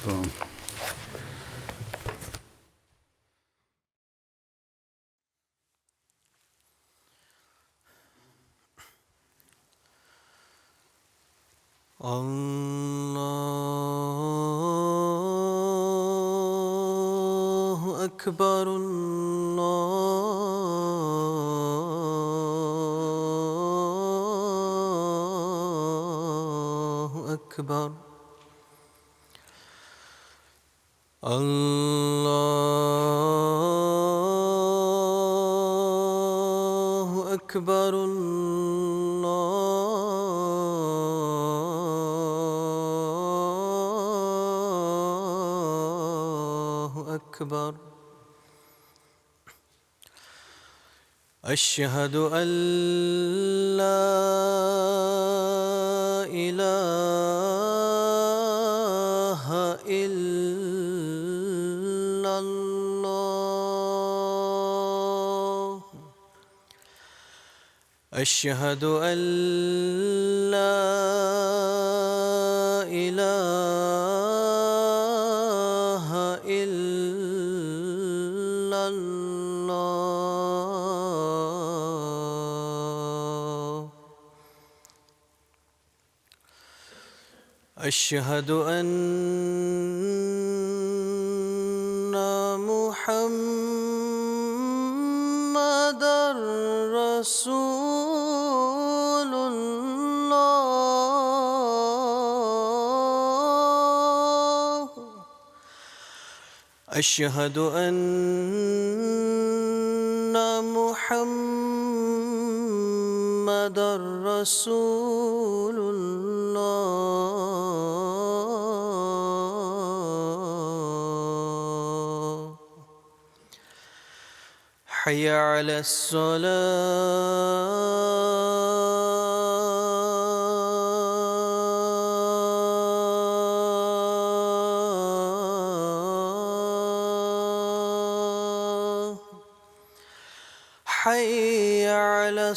تمام. الله أكبر الله أكبر الله أكبر الله أكبر أشهد أن لا إله إلا الله أشهد أن لا إله إلا الله أشهد أن محمدًا رسول الله أشهد أن محمدًا رسول الله حي على الصلاة حي على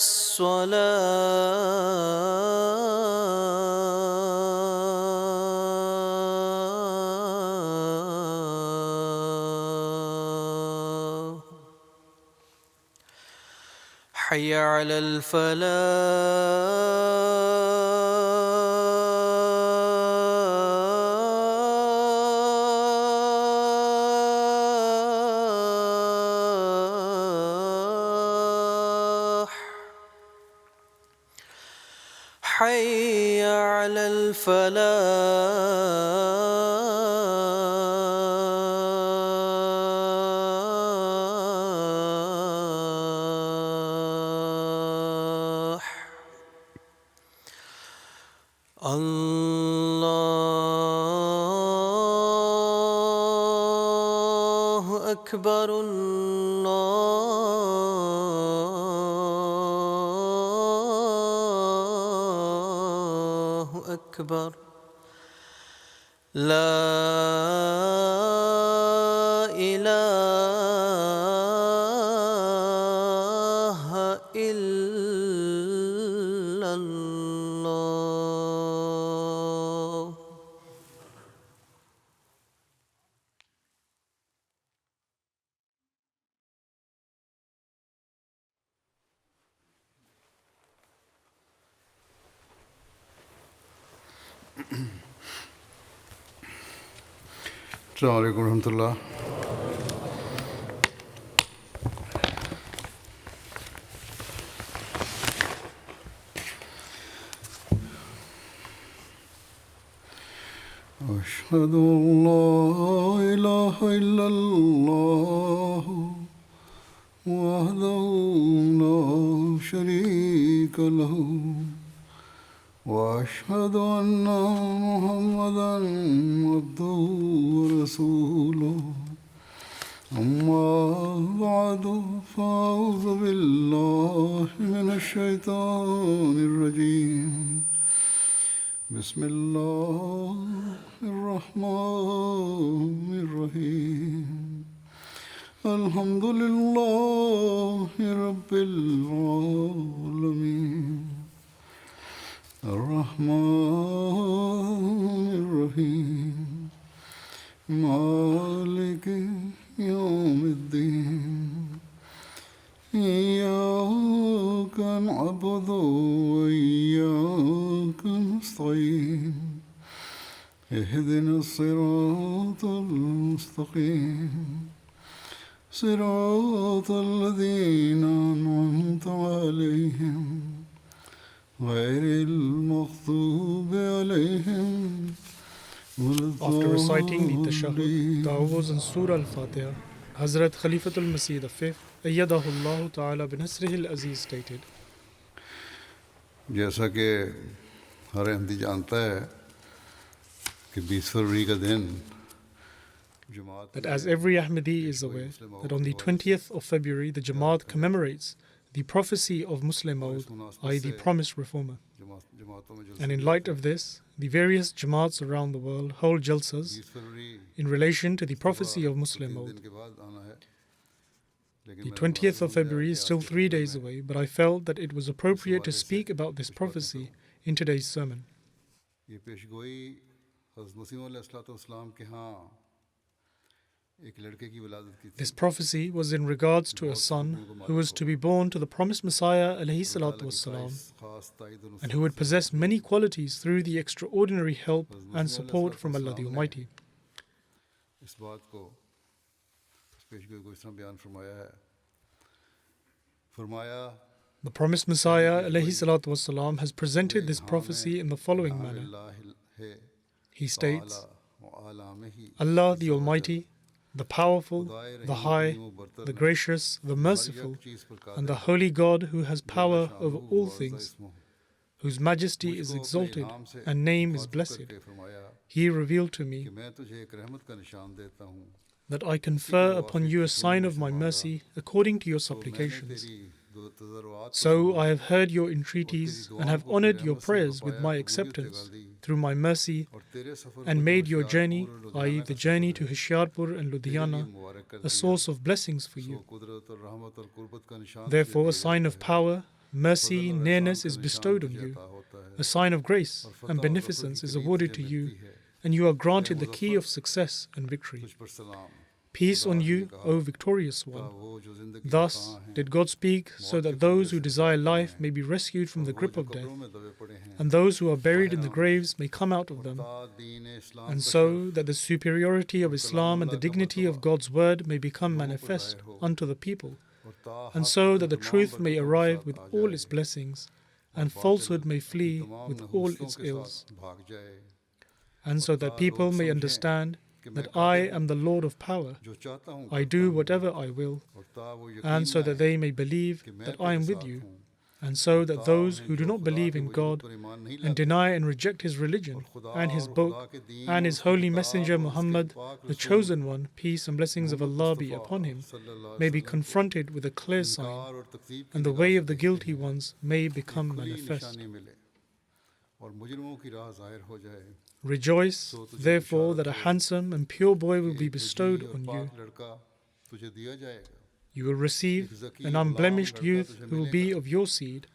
الصلاة حي على الفلاح حي على الفلاح الله أكبر الله أكبر لا إله إلا الله السلام عليكم ورحمة الله. أشهد أن لا إله إلا الله وحده لا شريك له وأشهد أن محمدًا عبده ورسوله أما بعد فأعوذ بالله من الشيطان الرجيم بسم الله الرحمن الرحيم الحمد لله رب العالمين الرحمن الرحيم المستقيم اهدنا الصراط المستقيم صراط الذين أنعمت عليهم غير المغضوب عليهم After reciting the Tashahhud, Ta'awuz and Surah Al-Fatiha, Hazrat Khalifatul Masih V, Ayyadahullah Ta'ala binasrihil Aziz stated, जैसा कि हर अहमदी जानता है कि 20 फरवरी का दिन that as every Ahmadi is aware, that on the 20th of February the Jamaat commemorates the prophecy of Muslim Maud, i.e. the promised reformer. And in light of this, the various Jamaats around the world hold jalsas in relation to the prophecy of Muslim Maud. The 20th of February is still 3 days away, but I felt that it was appropriate to speak about this prophecy in today's sermon. This prophecy was in regards to a son who was to be born to the promised Messiah ﷺ, and who would possess many qualities through the extraordinary help and support from Allah the Almighty. The promised Messiah ﷺ has presented this prophecy in the following manner. He states, Allah the Almighty, the Powerful, the High, the Gracious, the Merciful, and the Holy God who has power over all things, whose majesty is exalted and name is blessed. He revealed to me that I confer upon you a sign of my mercy according to your supplications. So I have heard your entreaties and have honored your prayers with my acceptance through my mercy, and made your journey, i.e. the journey to Hoshiarpur and Ludhiana, a source of blessings for you. Therefore a sign of power, mercy, nearness is bestowed on you. A sign of grace and beneficence is awarded to you, and you are granted the key of success and victory. Peace on you, O victorious one. Thus did God speak so that those who desire life may be rescued from the grip of death, and those who are buried in the graves may come out of them, and so that the superiority of Islam and the dignity of God's word may become manifest unto the people, and so that the truth may arrive with all its blessings, and falsehood may flee with all its ills, and so that people may understand that I am the Lord of power. I do whatever I will, and so that they may believe that I am with you, and so that those who do not believe in God and deny and reject His religion and His book and His holy messenger Muhammad, the chosen one, peace and blessings of Allah be upon him, may be confronted with a clear sign, and the way of the guilty ones may become manifest. Rejoice, therefore, that a handsome and pure boy will be bestowed on you. You will receive an unblemished youth who will be of your seed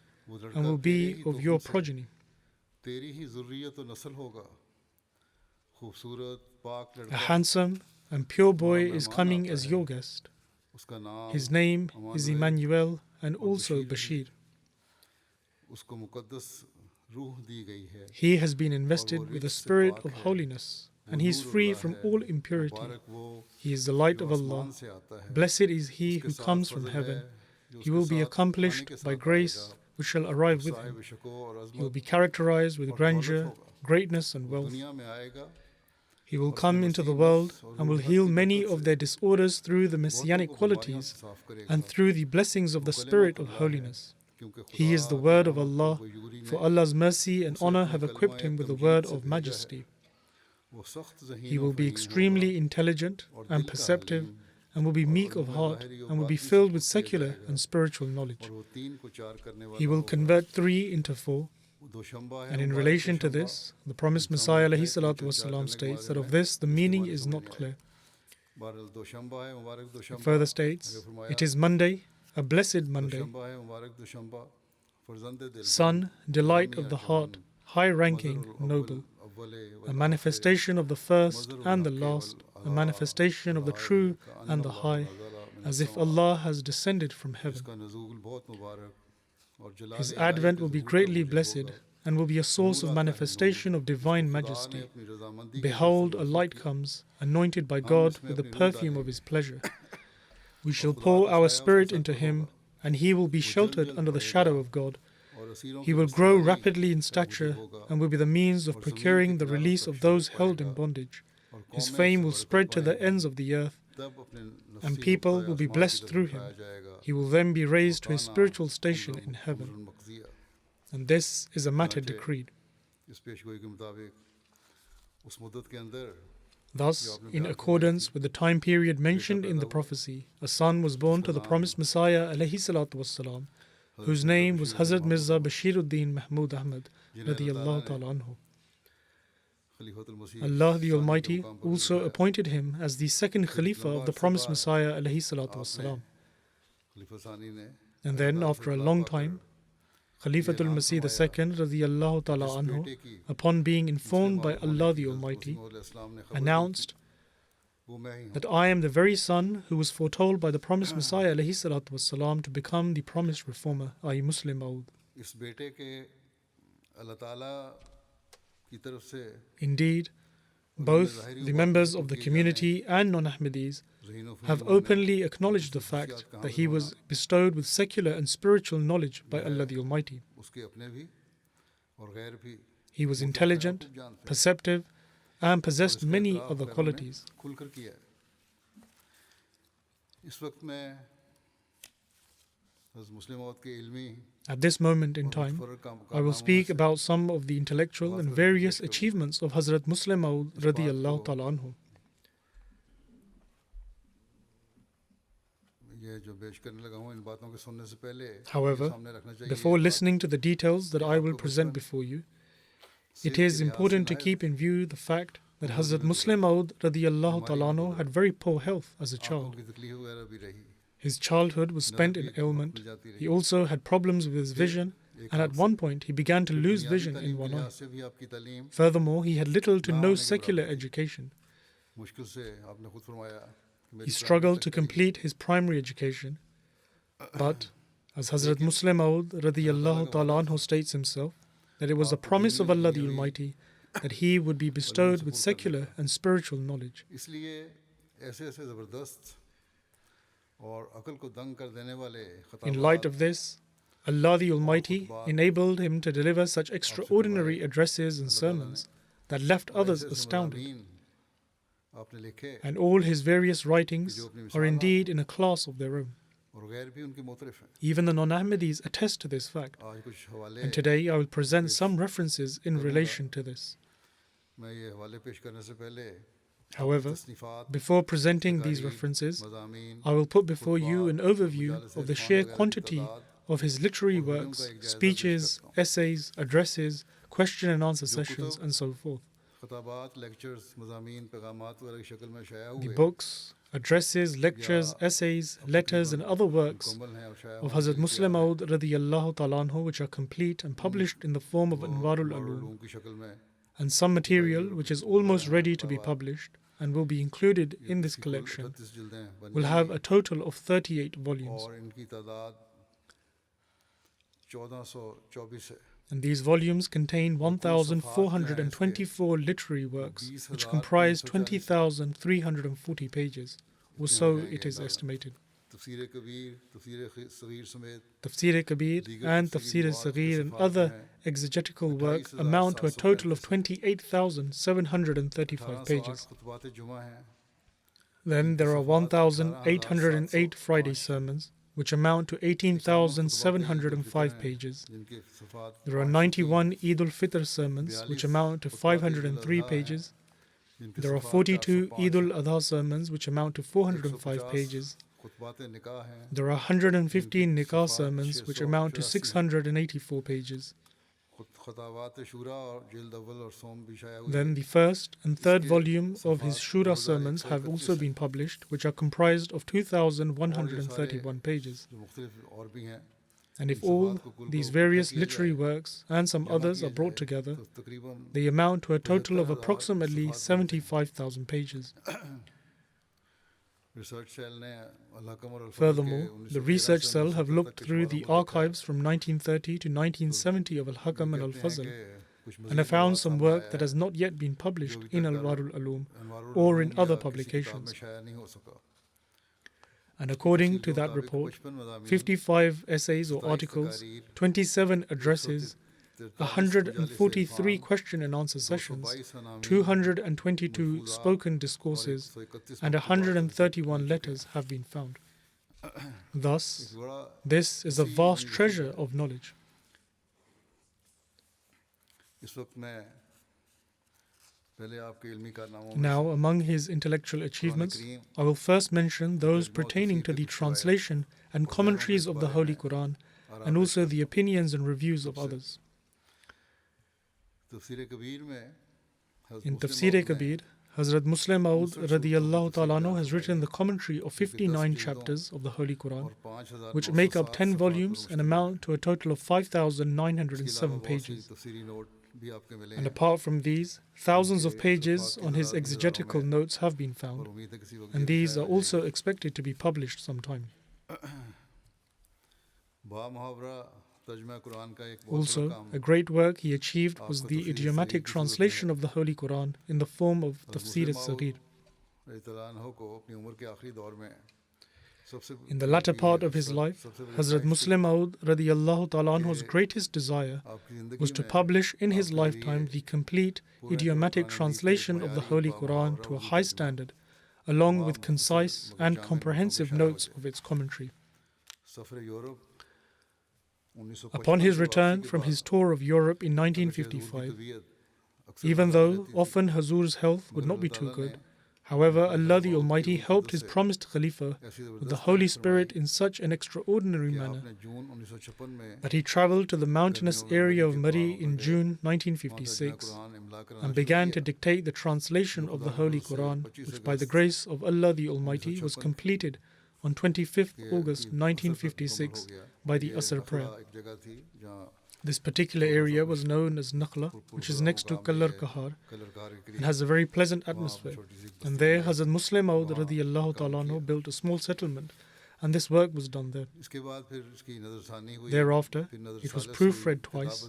and will be of your progeny. A handsome and pure boy is coming as your guest. His name is Emmanuel and also Bashir. He has been invested with a spirit of holiness, and he is free from all impurity. He is the light of Allah. Blessed is he who comes from heaven. He will be accomplished by grace which shall arrive with him. He will be characterized with grandeur, greatness and wealth. He will come into the world and will heal many of their disorders through the messianic qualities and through the blessings of the spirit of holiness. He is the word of Allah, for Allah's mercy and honor have equipped him with the word of majesty. He will be extremely intelligent and perceptive, and will be meek of heart, and will be filled with secular and spiritual knowledge. He will convert 3 into 4. And in relation to this, the promised Messiah ﷺ states that of this the meaning is not clear. It further states, it is Monday, a blessed Monday. Son, delight of the heart, high-ranking, noble, a manifestation of the first and the last, a manifestation of the true and the high, as if Allah has descended from heaven. His advent will be greatly blessed, and will be a source of manifestation of divine majesty. Behold, a light comes, anointed by God with the perfume of His pleasure. We shall pour our spirit into him, and he will be sheltered under the shadow of God. He will grow rapidly in stature and will be the means of procuring the release of those held in bondage. His fame will spread to the ends of the earth, and people will be blessed through him. He will then be raised to his spiritual station in heaven. And this is a matter decreed. Thus, in accordance with the time period mentioned in the prophecy, a son was born to the promised Messiah ﷺ, whose name was Hazrat Mirza Bashiruddin Mahmud Ahmad radiyallahu ta'ala anhu. Allah the Almighty also appointed him as the second Khalifa of the promised Messiah ﷺ. And then, after a long time, Khalifatul Masih II radiyallahu ta'ala anhu, upon being informed by Allah the Almighty, announced that I am the very son who was foretold by the promised Messiah ﷺ to become the promised reformer, i.e. Muslim Maud. Indeed, both the members of the community and non-Ahmadis have openly acknowledged the fact that he was bestowed with secular and spiritual knowledge by Allah the Almighty. He was intelligent, perceptive, and possessed many other qualities. At this moment in time, I will speak about some of the intellectual and various achievements of Hazrat Muslim Maud radiyallahu ta'ala anhu. However, before listening to the details that I will present before you, it is important to keep in view the fact that Hazrat Muslim Maud radiyallahu ta'ala anhu had very poor health as a child. His childhood was spent in ailment. He also had problems with his vision, and at one point he began to lose vision in one eye. Furthermore, he had little to no secular education. He struggled to complete his primary education, but as Hazrat Muslim Maud radiyallahu ta'ala anhu states himself, that it was a promise of Allah the Almighty that he would be bestowed with secular and spiritual knowledge. In light of this, Allah the Almighty enabled him to deliver such extraordinary addresses and sermons that left others astounded. And all his various writings are indeed in a class of their own. Even the non-Ahmadis attest to this fact. And today I will present some references in relation to this. However, before presenting these references, I will put before you an overview of the sheer quantity of his literary works, speeches, essays, addresses, question and answer sessions, and so forth. The books, addresses, lectures, essays, letters, and other works of Hazrat Muslim Maud radiyallahu ta'ala anhu, which are complete and published in the form of Anwarul Ulum, and some material which is almost ready to be published and will be included in this collection, will have a total of 38 volumes. And these volumes contain 1,424 literary works, which comprise 20,340 pages, or so it is estimated. Tafsir Kabir and Tafsir Saghir and other exegetical works amount to a total of 28,735 pages. Then there are 1,808 Friday sermons, which amount to 18,705 pages. There are 91 Eid al-Fitr sermons, which amount to 503 pages. There are 42 Eid al-Adha sermons, which amount to 405 pages. There are 115 Nikah sermons, which amount to 684 pages. Then the first and third volume of his Shura sermons have also been published, which are comprised of 2,131 pages. And if all these various literary works and some others are brought together, they amount to a total of approximately 75,000 pages. Furthermore, the research cell have looked through the archives from 1930 to 1970 of Al-Hakam and Al-Fazl and have found some work that has not yet been published in Al-Warul Ulum or in other publications. And according to that report, 55 essays or articles, 27 addresses, 143 question and answer sessions, 222 spoken discourses, and 131 letters have been found. Thus, this is a vast treasure of knowledge. Now, among his intellectual achievements, I will first mention those pertaining to the translation and commentaries of the Holy Quran, and also the opinions and reviews of others. In Tafsir Kabir, Hazrat Muslim Maud radiyallahu ta'ala anhu has written the commentary of 59 chapters of the Holy Quran, which make up 10 volumes and amount to a total of 5,907 pages. And apart from these, thousands of pages on his exegetical notes have been found, and these are also expected to be published sometime. Also, a great work he achieved was the idiomatic translation of the Holy Quran in the form of Tafsir al-Saghir. In the latter part of his life, Hazrat Muslim Maud radiyallahu ta'ala anhu's greatest desire was to publish in his lifetime the complete idiomatic translation of the Holy Quran to a high standard, along with concise and comprehensive notes of its commentary. Upon his return from his tour of Europe in 1955, even though often Hazur's health would not be too good, however, Allah the Almighty helped His promised Khalifa with the Holy Spirit in such an extraordinary manner that he travelled to the mountainous area of Mari in June 1956 and began to dictate the translation of the Holy Quran, which by the grace of Allah the Almighty was completed on 25th August 1956 by the Asr prayer. This particular area was known as Nakhla, which is next to Kallar Kahar, and has a very pleasant atmosphere. And there Hazrat Muslim Maud radiyallahu ta'ala anhu built a small settlement, and this work was done there. Thereafter, it was proofread twice,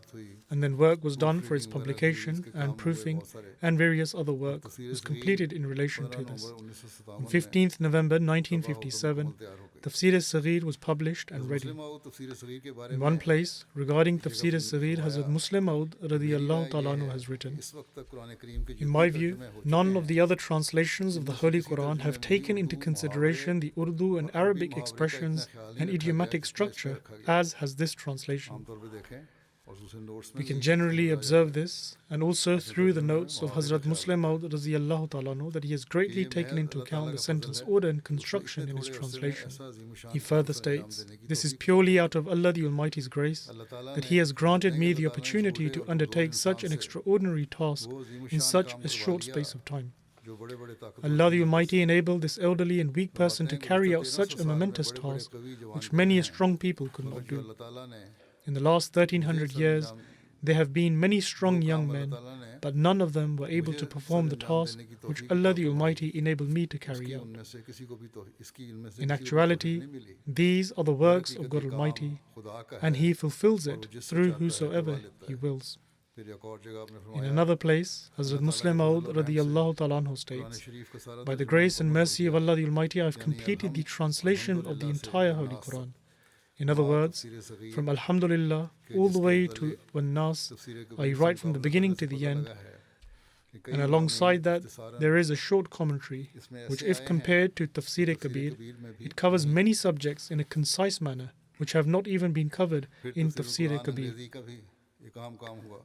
and then work was done for its publication, and proofing and various other work was completed in relation to this. On 15th November 1957, Tafsir al-Saghir was published and ready. In one place, regarding Tafsir al-Saghir, Hazrat Muslim Maud radiyallahu ta'ala anhu has written, "In my view, none of the other translations of the Holy Quran have taken into consideration the Urdu and Arabic expressions and idiomatic structure as has this translation. We can generally observe this, and also through the notes of Hazrat Muslim Maud radiyallahu ta'ala anhu, that he has greatly taken into account the sentence order and construction in his translation." He further states, "This is purely out of Allah the Almighty's grace that He has granted me the opportunity to undertake such an extraordinary task in such a short space of time. Allah the Almighty enabled this elderly and weak person to carry out such a momentous task which many a strong people could not do. In the last 1300 years, there have been many strong young men, but none of them were able to perform the task which Allah the Almighty enabled me to carry out. In actuality, these are the works of God Almighty, and He fulfills it through whosoever He wills." In another place, Hazrat Muslim Maud radiyallahu ta'ala anhu states, "By the grace and mercy of Allah the Almighty, I have completed the translation of the entire Holy Quran. In other words, from Alhamdulillah all the way to Wan-Nas, I write from the beginning to the end, and alongside that there is a short commentary, which if compared to Tafsir Kabir, it covers many subjects in a concise manner, which have not even been covered in Tafsir Kabir.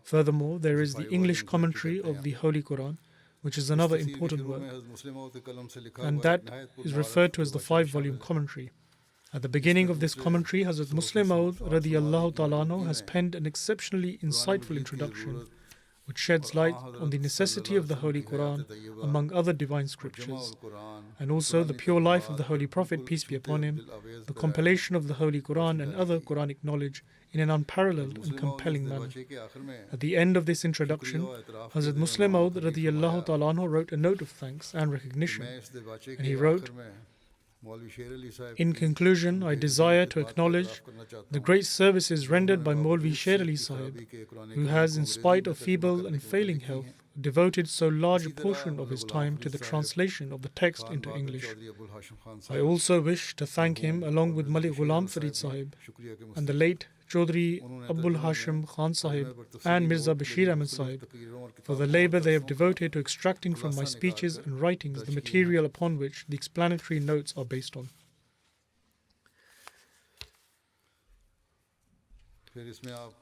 Furthermore, there is the English commentary of the Holy Quran, which is another important work, and that is referred to as the 5-volume commentary. At the beginning of this commentary, Hazrat Muslim Maud radiyallahu ta'ala anhu has penned an exceptionally insightful introduction, which sheds light on the necessity of the Holy Quran among other divine scriptures, and also the pure life of the Holy Prophet, peace be upon him, the compilation of the Holy Quran and other Quranic knowledge in an unparalleled and compelling manner. At the end of this introduction, Hazrat Muslim Maud radiyallahu ta'ala anhu wrote a note of thanks and recognition, and he wrote, In conclusion, I desire to acknowledge the great services rendered by Maulvi Sher Ali Sahib, who has, in spite of feeble and failing health, devoted so large a portion of his time to the translation of the text into English. I also wish to thank him along with Malik Ghulam Farid Sahib and the late Chaudhry Abul Hashim Khan Sahib and Mirza Bashir Ahmed Sahib for the labor they have devoted to extracting from my speeches and writings the material upon which the explanatory notes are based on.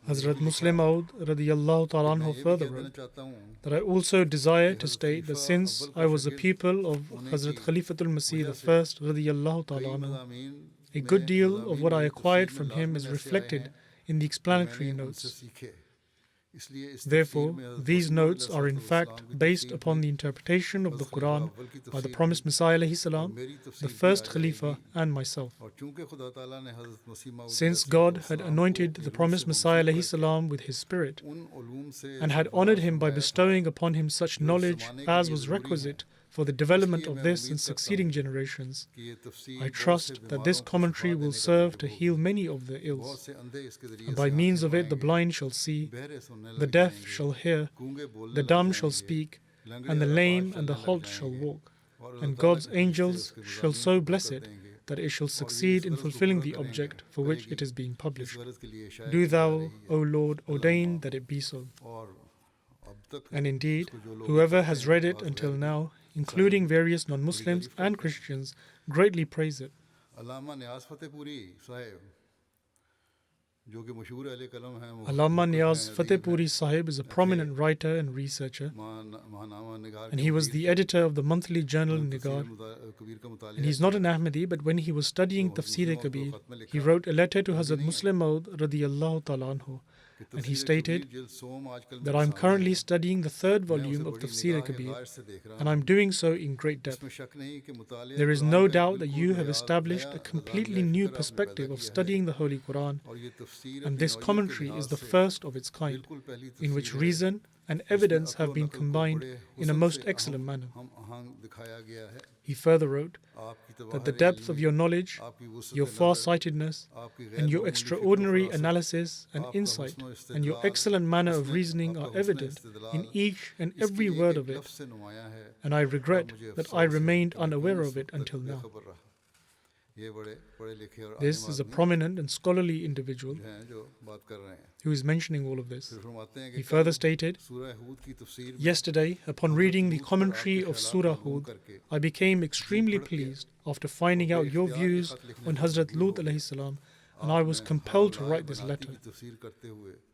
Hazrat Muslim Maud radiyallahu ta'ala anhu further wrote that I also desire to state that since I was a pupil of Hazrat Khalifatul Masih I radiyallahu ta'ala anhu, a good deal of what I acquired from him is reflected in the explanatory notes. Therefore, these notes are in fact based upon the interpretation of the Quran by the promised Messiah alayhi salam, the first Khalifa, and myself. Since God had anointed the promised Messiah alayhi salam with his spirit and had honored him by bestowing upon him such knowledge as was requisite for the development of this and succeeding generations, I trust that this commentary will serve to heal many of their ills. And by means of it the blind shall see, the deaf shall hear, the dumb shall speak, and the lame and the halt shall walk. And God's angels shall so bless it that it shall succeed in fulfilling the object for which it is being published. Do thou, O Lord, ordain that it be so. And indeed, whoever has read it until now, including various non-Muslims and Christians, greatly praise it. Allama Niyaz Fatehpuri Sahib is a prominent writer and researcher, and he was the editor of the monthly journal Nigar. And he's not an Ahmadi, but when he was studying Tafsir-e-Kabir, he wrote a letter to Hazrat Muslim Maud radiyallahu ta'ala anhu, and he stated that I'm currently studying the third volume of Tafsir-e-Kabir, and I'm doing so in great depth. There is no doubt that you have established a completely new perspective of studying the Holy Quran, and this commentary is the first of its kind, in which reason and evidence have been combined in a most excellent manner. He further wrote that the depth of your knowledge, your far-sightedness, and your extraordinary analysis and insight, and your excellent manner of reasoning are evident in each and every word of it, and I regret that I remained unaware of it until now. This is a prominent and scholarly individual who is mentioning all of this. He further stated, yesterday, upon reading the commentary of Surah Hud, I became extremely pleased after finding out your views on Hazrat Lut alayhi salam, and I was compelled to write this letter.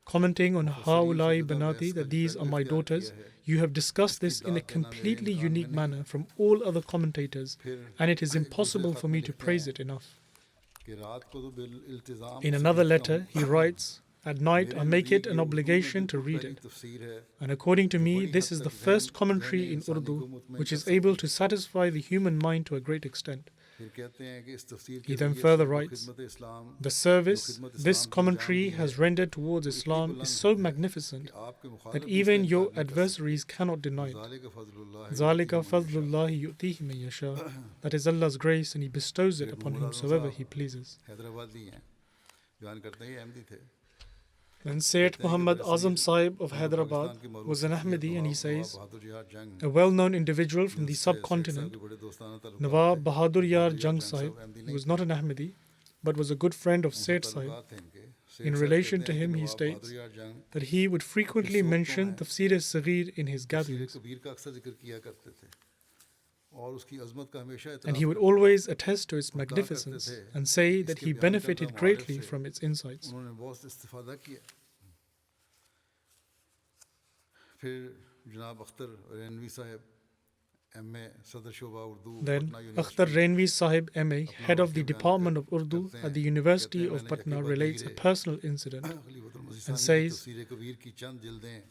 Commenting on Haulai Banati, that these are my daughters, you have discussed this in a completely unique manner from all other commentators, and it is impossible for me to praise it enough. In another letter, he writes, at night I make it an obligation to read it, and according to me, this is the first commentary in Urdu which is able to satisfy the human mind to a great extent. He then further writes, the service this commentary has rendered towards Islam is so magnificent that even your adversaries cannot deny it. Zalika fadlullahi yu'tihi man yasha. That is Allah's grace, and He bestows it upon whomsoever He pleases. Then Sayyid Muhammad Azam Sahib of Hyderabad was an Ahmadi, and he says, a well-known individual from the subcontinent, Nawab Bahadur Yar Jang Sahib, who was not an Ahmadi, but was a good friend of Sayyid Sahib. In relation to him, he states that he would frequently mention Tafsir-e-Saghir in his gatherings. And he would always attest to its magnificence and say that he benefited greatly from its insights. Then Akhtar Rainvi Sahib MA, head of the Department of Urdu at the University of Patna, relates a personal incident and says,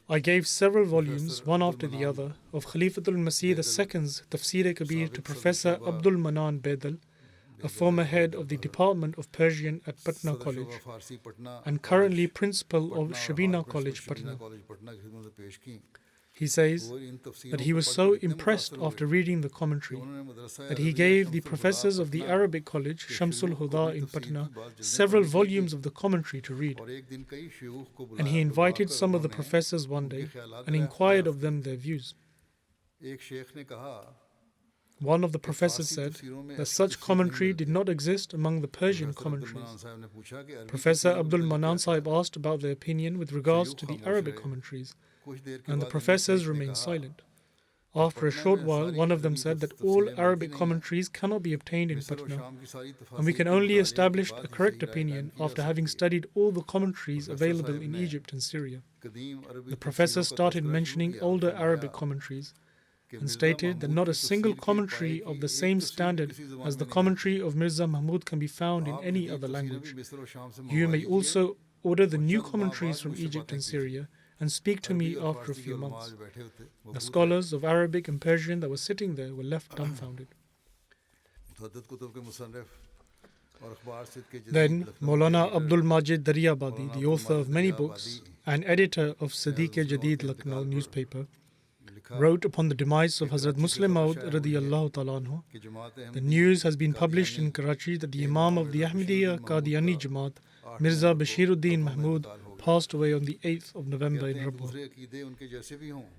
I gave several volumes, one after the other, of Khalifatul Masih II's Tafsir-e-Kabir to Professor Abdul Manan Bedal, a former head of the Department of Persian at Patna College and currently principal of Shabina College, Patna. He says that he was so impressed after reading the commentary that he gave the professors of the Arabic college, Shamsul Huda in Patna, several volumes of the commentary to read. And he invited some of the professors one day and inquired of them their views. One of the professors said that such commentary did not exist among the Persian commentaries. Professor Abdul Manan Sahib asked about their opinion with regards to the Arabic commentaries, and the professors remained silent. After a short while, one of them said that all Arabic commentaries cannot be obtained in Patna, and we can only establish a correct opinion after having studied all the commentaries available in Egypt and Syria. The professor started mentioning older Arabic commentaries and stated that not a single commentary of the same standard as the commentary of Mirza Mahmud can be found in any other language. You may also order the new commentaries from Egypt and Syria and speak to me after a few months. The scholars of Arabic and Persian that were sitting there were left dumbfounded. Then Maulana Abdul Majid Daryabadi, the author of many books and editor of Sadiq-e-Jadid Lucknow newspaper, wrote upon the demise of Hazrat Muslim Maud radiyallahu ta'ala anhu. The news has been published in Karachi that the Imam of the Ahmadiyya Qadiani Jamaat, Mirza Bashiruddin Mahmud, passed away on the 8th of November in Rabwa.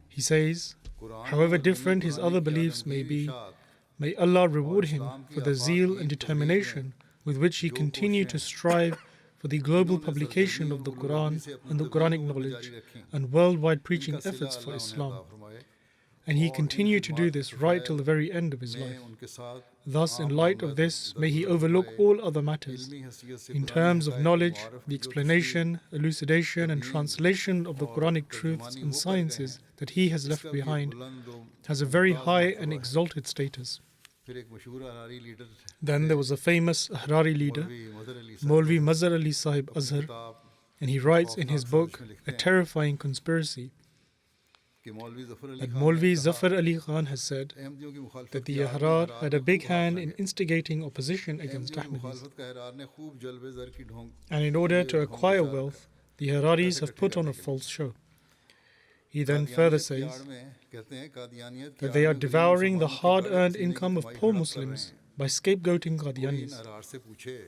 He says, however different his other beliefs may be, may Allah reward him for the zeal and determination with which he continued to strive for the global publication of the Quran and the Quranic knowledge and worldwide preaching efforts for Islam. And he continued to do this right till the very end of his life. Thus, in light of this, may he overlook all other matters. In terms of knowledge, the explanation, elucidation and translation of the Quranic truths and sciences that he has left behind has a very high and exalted status. Then there was a famous Ahrari leader, Maulvi Mazhar Ali Sahib Azhar, and he writes in his book, A Terrifying Conspiracy, that Maulvi Zafar Ali Khan has said that the Ahrar had a big hand in instigating opposition against Ahmadis. And in order to acquire wealth, the Ahraris have put on a false show. He then further says that they are devouring the hard-earned income of poor Muslims by scapegoating Qadianis.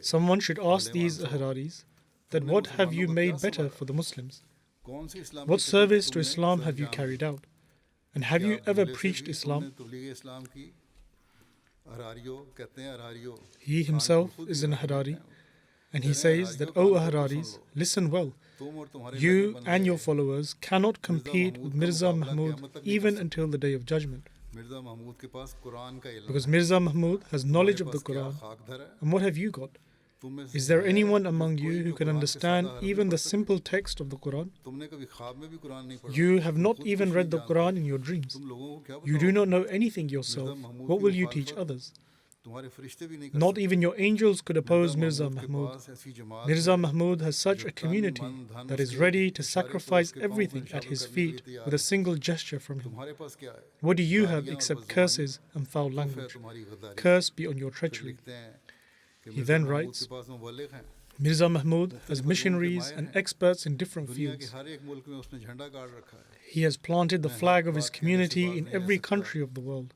Someone should ask these Ahraris that what have you made better for the Muslims? What service to Islam have you carried out? And have you ever preached Islam? He himself is an Ahrari, and he says that, O Ahraris, listen well. You and your followers cannot compete with Mirza Mahmud even until the Day of Judgment. Because Mirza Mahmud has knowledge of the Quran, and what have you got? Is there anyone among you who can understand even the simple text of the Quran? You have not even read the Quran in your dreams. You do not know anything yourself. What will you teach others? Not even your angels could oppose Mirza Mahmud. Mirza Mahmud has such a community that is ready to sacrifice everything at his feet with a single gesture from him. What do you have except curses and foul language? Curse be on your treachery. He then writes, Mirza Mahmud has missionaries and experts in different fields. He has planted the flag of his community in every country of the world.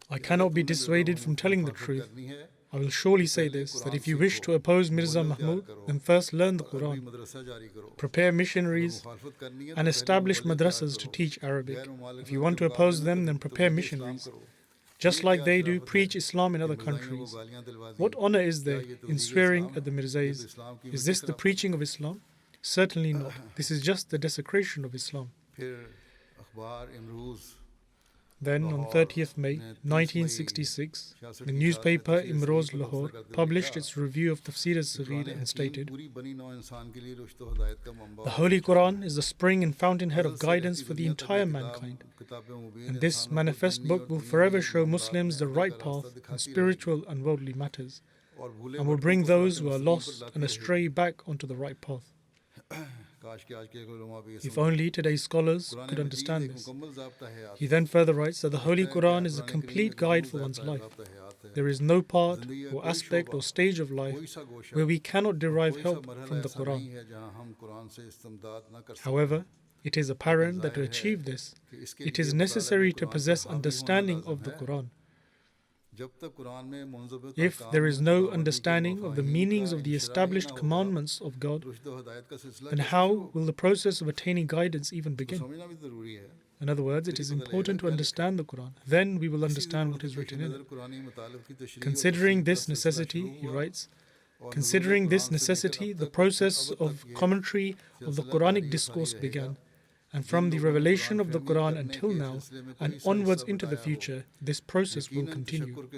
I cannot be dissuaded from telling the truth. I will surely say this, that if you wish to oppose Mirza Mahmud, then first learn the Quran, prepare missionaries, and establish madrasas to teach Arabic. If you want to oppose them, then prepare missionaries. Just like they do, preach Islam in other countries. What honor is there in swearing at the Mirzais? Is this the preaching of Islam? Certainly not. This is just the desecration of Islam. Then on 30th May 1966, the newspaper Imroz Lahore published its review of Tafsir al-Saghir and stated, the Holy Quran is the spring and fountainhead of guidance for the entire mankind. And this manifest book will forever show Muslims the right path in spiritual and worldly matters, and will bring those who are lost and astray back onto the right path. If only today's scholars could understand this. He then further writes that the Holy Quran is a complete guide for one's life. There is no part or aspect or stage of life where we cannot derive help from the Quran. However, It is apparent that to achieve this, it is necessary to possess understanding of the Quran. If there is no understanding of the meanings of the established commandments of God, then how will the process of attaining guidance even begin? In other words, it is important to understand the Quran. Then we will understand what is written in it. Considering this necessity, he writes, considering this necessity, the process of commentary of the Quranic discourse began. And from the revelation of the Quran until now and onwards into the future, this process will continue.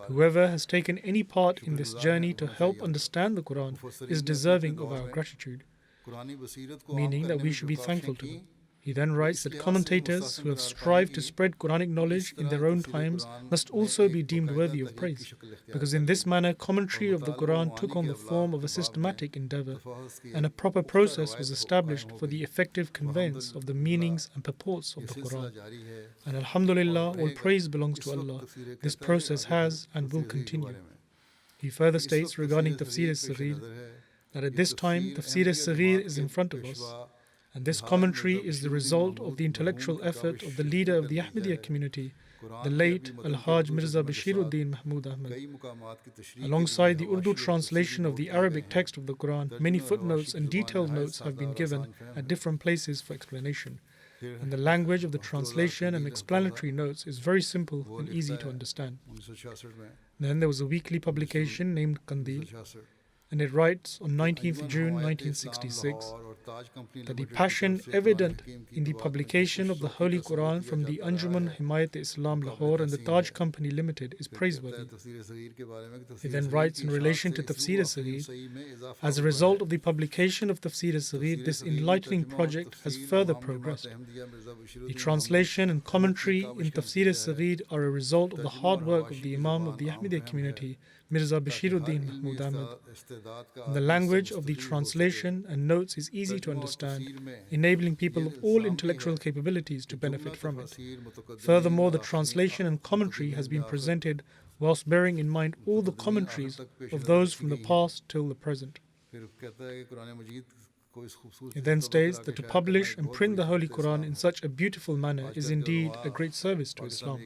Whoever has taken any part in this journey to help understand the Quran is deserving of our gratitude, meaning that we should be thankful to them. He then writes that commentators who have strived to spread Quranic knowledge in their own times must also be deemed worthy of praise, because in this manner commentary of the Quran took on the form of a systematic endeavor, and a proper process was established for the effective conveyance of the meanings and purports of the Quran. And Alhamdulillah, all praise belongs to Allah. This process has and will continue. He further states regarding Tafsir al-Saghir that at this time Tafsir al-Saghir is in front of us. And this commentary is the result of the intellectual effort of the leader of the Ahmadiyya community, the late Al-Hajj Mirza Bashiruddin Mahmud Ahmad. Alongside the Urdu translation of the Arabic text of the Quran, many footnotes and detailed notes have been given at different places for explanation. And the language of the translation and explanatory notes is very simple and easy to understand. Then there was a weekly publication named Qandil, and it writes on 19th June 1966 that the passion evident in the publication of the Holy Quran from the Anjuman Himayat-e-Islam Lahore and the Taj Company Limited is praiseworthy. He then writes in relation to Tafsir al-Saghir, as a result of the publication of Tafsir al-Saghir, this enlightening project has further progressed. The translation and commentary in Tafsir al-Saghir are a result of the hard work of the Imam of the Ahmadiyya community, Mirza Bashiruddin Mahmud Ahmad. The language of the translation and notes is easy to understand, enabling people of all intellectual capabilities to benefit from it. Furthermore, the translation and commentary has been presented whilst bearing in mind all the commentaries of those from the past till the present. It then states that to publish and print the Holy Quran in such a beautiful manner is indeed a great service to Islam.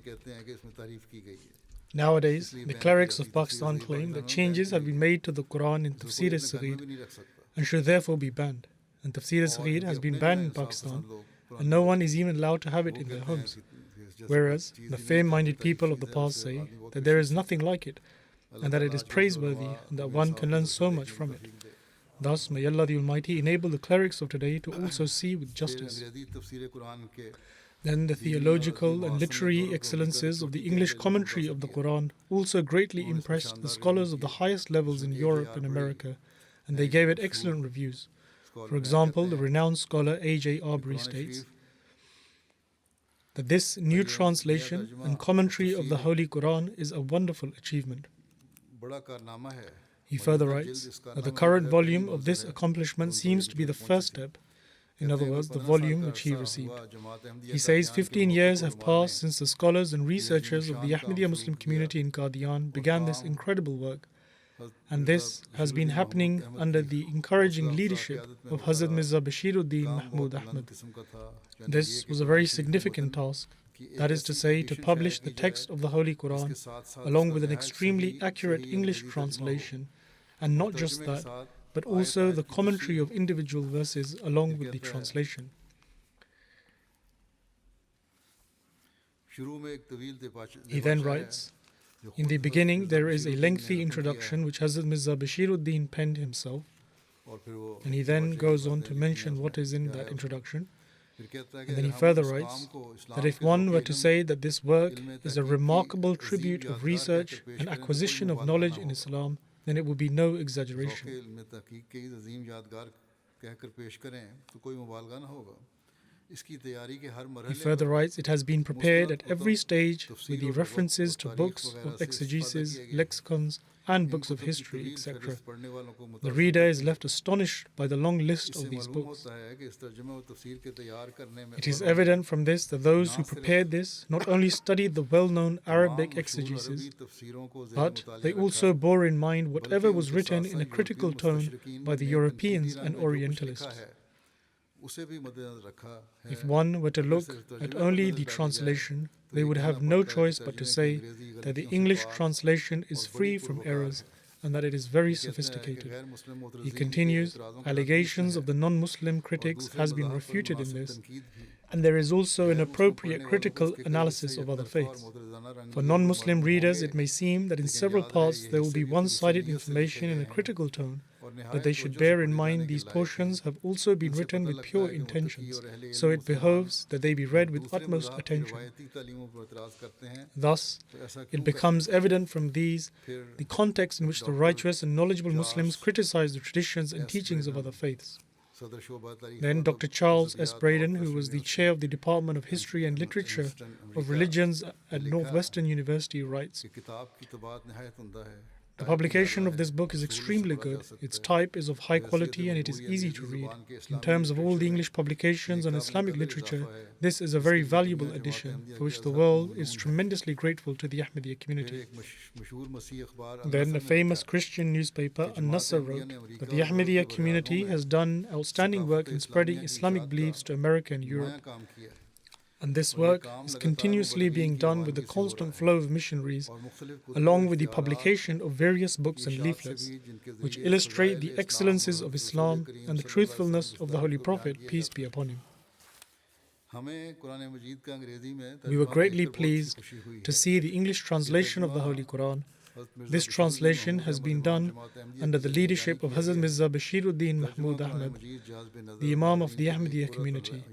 Nowadays, the clerics of Pakistan claim that changes have been made to the Quran in Tafsir al-Saghir and should therefore be banned. And Tafsir al-Saghir has been banned in Pakistan, and no one is even allowed to have it in their homes. Whereas, the fair-minded people of the past say that there is nothing like it, and that it is praiseworthy, and that one can learn so much from it. Thus, may Allah the Almighty enable the clerics of today to also see with justice. Then the theological and literary excellences of the English commentary of the Quran also greatly impressed the scholars of the highest levels in Europe and America, and they gave it excellent reviews. For example, the renowned scholar A.J. Arbery states that this new translation and commentary of the Holy Quran is a wonderful achievement. He further writes that the current volume of this accomplishment seems to be the first step, in other words, the volume which he received. He says 15 years have passed since the scholars and researchers of the Ahmadiyya Muslim community in Qadian began this incredible work, and this has been happening under the encouraging leadership of Hazrat Mirza Bashiruddin Mahmud Ahmad. This was a very significant task, that is to say, to publish the text of the Holy Quran along with an extremely accurate English translation, and not just that, but also the commentary of individual verses along with the translation. He then writes, in the beginning there is a lengthy introduction which Hazrat Mirza Bashiruddin penned himself, and he then goes on to mention what is in that introduction. And then he further writes that if one were to say that this work is a remarkable tribute of research and acquisition of knowledge in Islam, then it would be no exaggeration. He further writes, it has been prepared at every stage with the references to books of exegesis, lexicons, and books of history, etc. The reader is left astonished by the long list of these books. It is evident from this that those who prepared this not only studied the well-known Arabic exegesis, but they also bore in mind whatever was written in a critical tone by the Europeans and Orientalists. If one were to look at only the translation, they would have no choice but to say that the English translation is free from errors and that it is very sophisticated. He continues, allegations of the non-Muslim critics has been refuted in this, and there is also an appropriate critical analysis of other faiths. For non-Muslim readers, it may seem that in several parts there will be one-sided information in a critical tone, but they should bear in mind these portions have also been written with pure intentions, so it behoves that they be read with utmost attention. Thus, it becomes evident from these the context in which the righteous and knowledgeable Muslims criticize the traditions and teachings of other faiths. Then Dr. Charles S. Braden, who was the chair of the Department of History and Literature of Religions at Northwestern University, writes, "The publication of this book is extremely good. Its type is of high quality and it is easy to read. In terms of all the English publications on Islamic literature, this is a very valuable addition, for which the world is tremendously grateful to the Ahmadiyya community." Then a famous Christian newspaper, An-Nasr, wrote that the Ahmadiyya community has done outstanding work in spreading Islamic beliefs to America and Europe. And this work is continuously being done with the constant flow of missionaries, along with the publication of various books and leaflets, which illustrate the excellences of Islam and the truthfulness of the Holy Prophet, peace be upon him. We were greatly pleased to see the English translation of the Holy Quran. This translation has been done under the leadership of Hazrat Mirza Bashiruddin Mahmud Ahmad, the Imam of the Ahmadiyya community.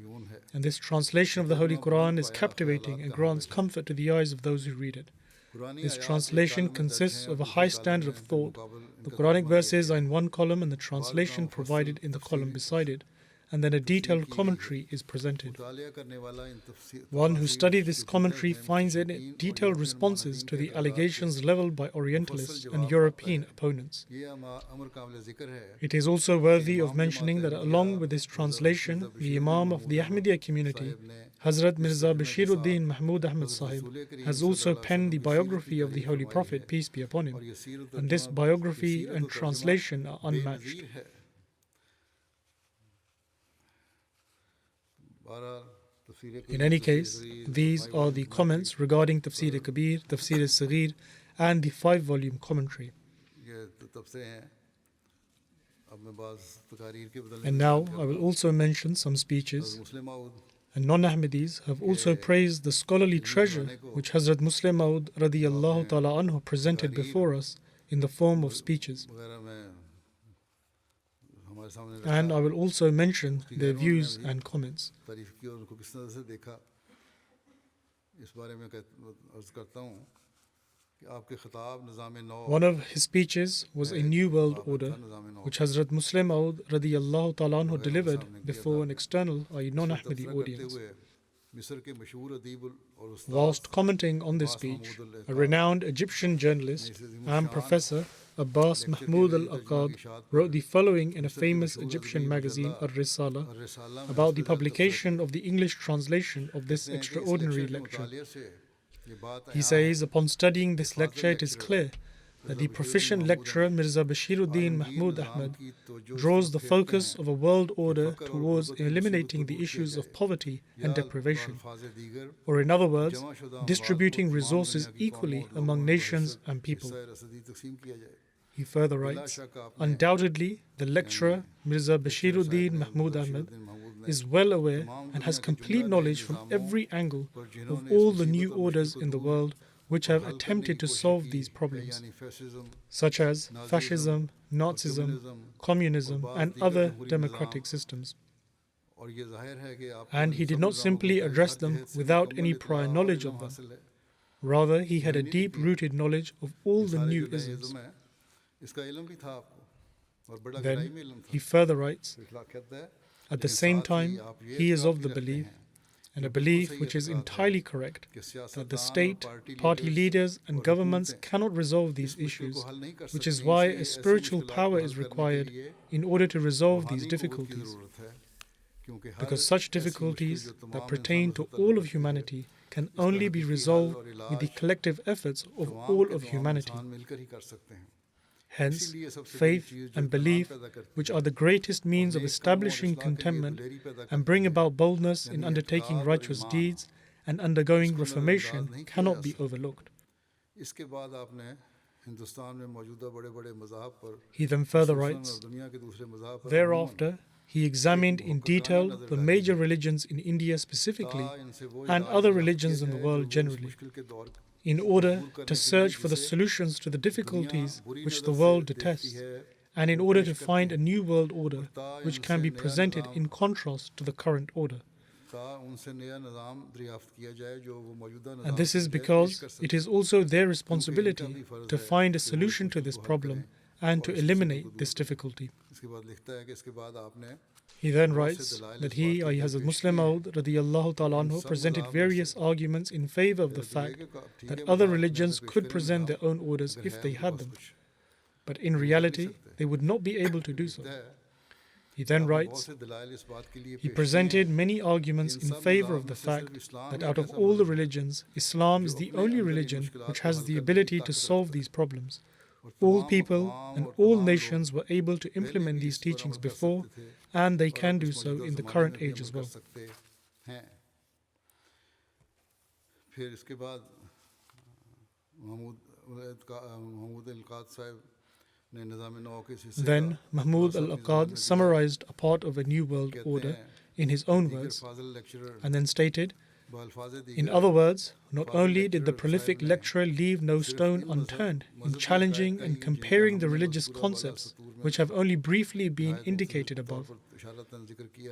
And this translation of the Holy Quran is captivating and grants comfort to the eyes of those who read it. This translation consists of a high standard of thought. The Quranic verses are in one column and the translation provided in the column beside it, and then a detailed commentary is presented. One who studies this commentary finds in it detailed responses to the allegations leveled by Orientalists and European opponents. It is also worthy of mentioning that along with this translation, the Imam of the Ahmadiyya community, Hazrat Mirza Bashiruddin Mahmud Ahmad Sahib, has also penned the biography of the Holy Prophet, peace be upon him, and this biography and translation are unmatched. In any case, these are the comments regarding Tafsir-e-Kabir, Tafsir-e-Saghir and the 5-volume commentary. And now I will also mention some speeches. And non-Ahmadis have also praised the scholarly treasure which Hazrat Muslim Maud radiyallahu ta'ala anhu presented before us in the form of speeches. And I will also mention their views and comments. One of his speeches was a New World Order, which Hazrat Muslim Maud radiyallahu ta'ala anhu delivered before an external, i.e. non-Ahmadi audience. Whilst commenting on this speech, a renowned Egyptian journalist and professor, Abbas Mahmoud al-Aqad, wrote the following in a famous Egyptian magazine, Ar-Risala, about the publication of the English translation of this extraordinary lecture. He says, upon studying this lecture, it is clear that the proficient lecturer Mirza Bashiruddin Mahmud Ahmad draws the focus of a world order towards eliminating the issues of poverty and deprivation, or in other words, distributing resources equally among nations and people. He further writes, undoubtedly, the lecturer Mirza Bashiruddin Mahmud Ahmad is well aware and has complete knowledge from every angle of all the new orders in the world which have attempted to solve these problems, such as fascism, Nazism, communism, and other democratic systems. And he did not simply address them without any prior knowledge of them. Rather, he had a deep-rooted knowledge of all the new isms. Then he further writes, at the same time, he is of the belief, and a belief which is entirely correct, that the state, party leaders and governments cannot resolve these issues, which is why a spiritual power is required in order to resolve these difficulties. Because such difficulties that pertain to all of humanity can only be resolved with the collective efforts of all of humanity. Hence, faith and belief, which are the greatest means of establishing contentment and bring about boldness in undertaking righteous deeds and undergoing reformation, cannot be overlooked. He then further writes, thereafter, he examined in detail the major religions in India specifically and other religions in the world generally, in order to search for the solutions to the difficulties which the world detests, and in order to find a new world order which can be presented in contrast to the current order. And this is because it is also their responsibility to find a solution to this problem and to eliminate this difficulty. He then writes that he, i.e. Hazrat Muslim Maud radiyallahu ta'ala anhu, presented various arguments in favor of the fact that other religions could present their own orders if they had them, but in reality they would not be able to do so. He then writes, he presented many arguments in favor of the fact that out of all the religions, Islam is the only religion which has the ability to solve these problems. All people and all nations were able to implement these teachings before, and they can do so in the current age as well. Then Mahmud al-Aqad summarized a part of a new world order in his own words, and then stated, in other words, not only did the prolific lecturer leave no stone unturned in challenging and comparing the religious concepts which have only briefly been indicated above.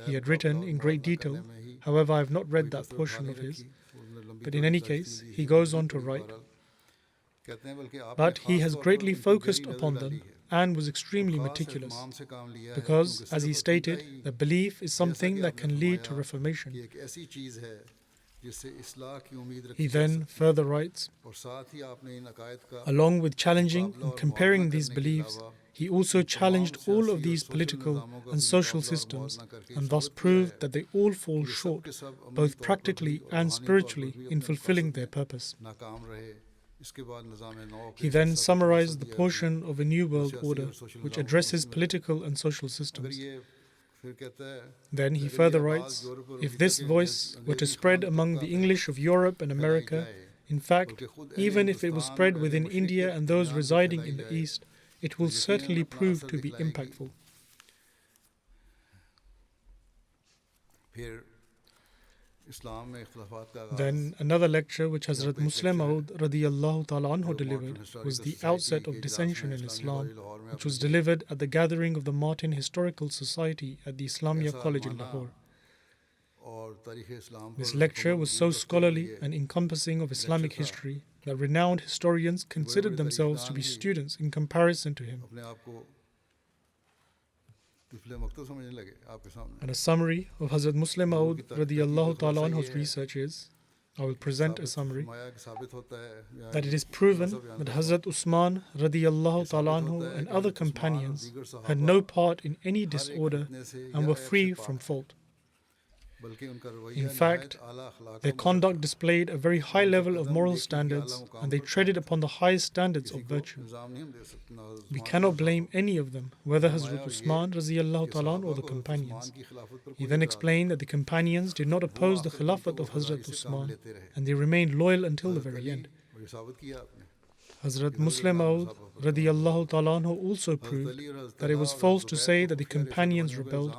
He had written in great detail, however I have not read that portion of his, but in any case he goes on to write, but he has greatly focused upon them and was extremely meticulous, because, as he stated, the belief is something that can lead to reformation. He then further writes, along with challenging and comparing these beliefs, he also challenged all of these political and social systems and thus proved that they all fall short, both practically and spiritually, in fulfilling their purpose. He then summarized the portion of a new world order which addresses political and social systems. Then he further writes, if this voice were to spread among the English of Europe and America, in fact, even if it was spread within India and those residing in the East, it will certainly prove to be impactful. Then another lecture which Hazrat Muslim Maud radiyallahu ta'ala anhu delivered was the outset of dissension in Islam, which was delivered at the gathering of the Martin Historical Society at the Islamabad College in Lahore. This lecture was so scholarly and encompassing of Islamic history that renowned historians considered themselves to be students in comparison to him. And a summary of Hazrat Muslim Maud radiyallahu ta'ala anhu's research is, I will present a summary, that it is proven that Hazrat Usman radiyallahu ta'ala anhu and other companions had no part in any disorder and were free from fault. In fact, their conduct displayed a very high level of moral standards and they treaded upon the highest standards of virtue. We cannot blame any of them, whether Hazrat Usman radiyallahu ta'ala or the companions. He then explained that the companions did not oppose the Khilafat of Hazrat Usman and they remained loyal until the very end. Hazrat Muslim Maud radiyallahu ta'ala anhu also proved that it was false to say that the companions rebelled,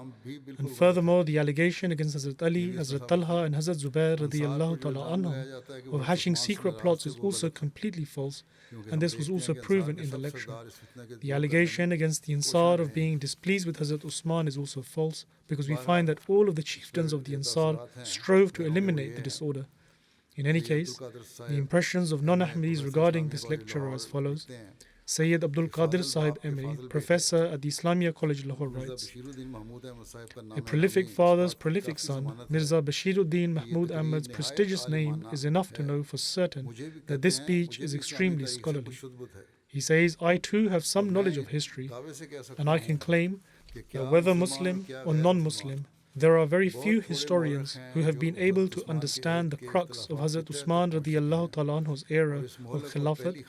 and furthermore the allegation against Hazrat Ali, Hazrat Talha and Hazrat Zubair radiyallahu ta'ala anhu of hatching secret plots is also completely false, and this was also proven in the lecture. The allegation against the Ansar of being displeased with Hazrat Usman is also false, because we find that all of the chieftains of the Ansar strove to eliminate the disorder. In any case, the impressions of non-Ahmadis regarding this lecture are as follows. Sayyid Abdul Qadir Sahib Emri, professor at the Islamia College Lahore, writes, a prolific father's prolific son, Mirza Bashiruddin Mahmud Ahmad's prestigious name is enough to know for certain that this speech is extremely scholarly. He says, I too have some knowledge of history, and I can claim that whether Muslim or non-Muslim, There are very few historians who have been able to understand the crux of Hazrat Usman radiallahu ta'ala anhu's era of Khilafat,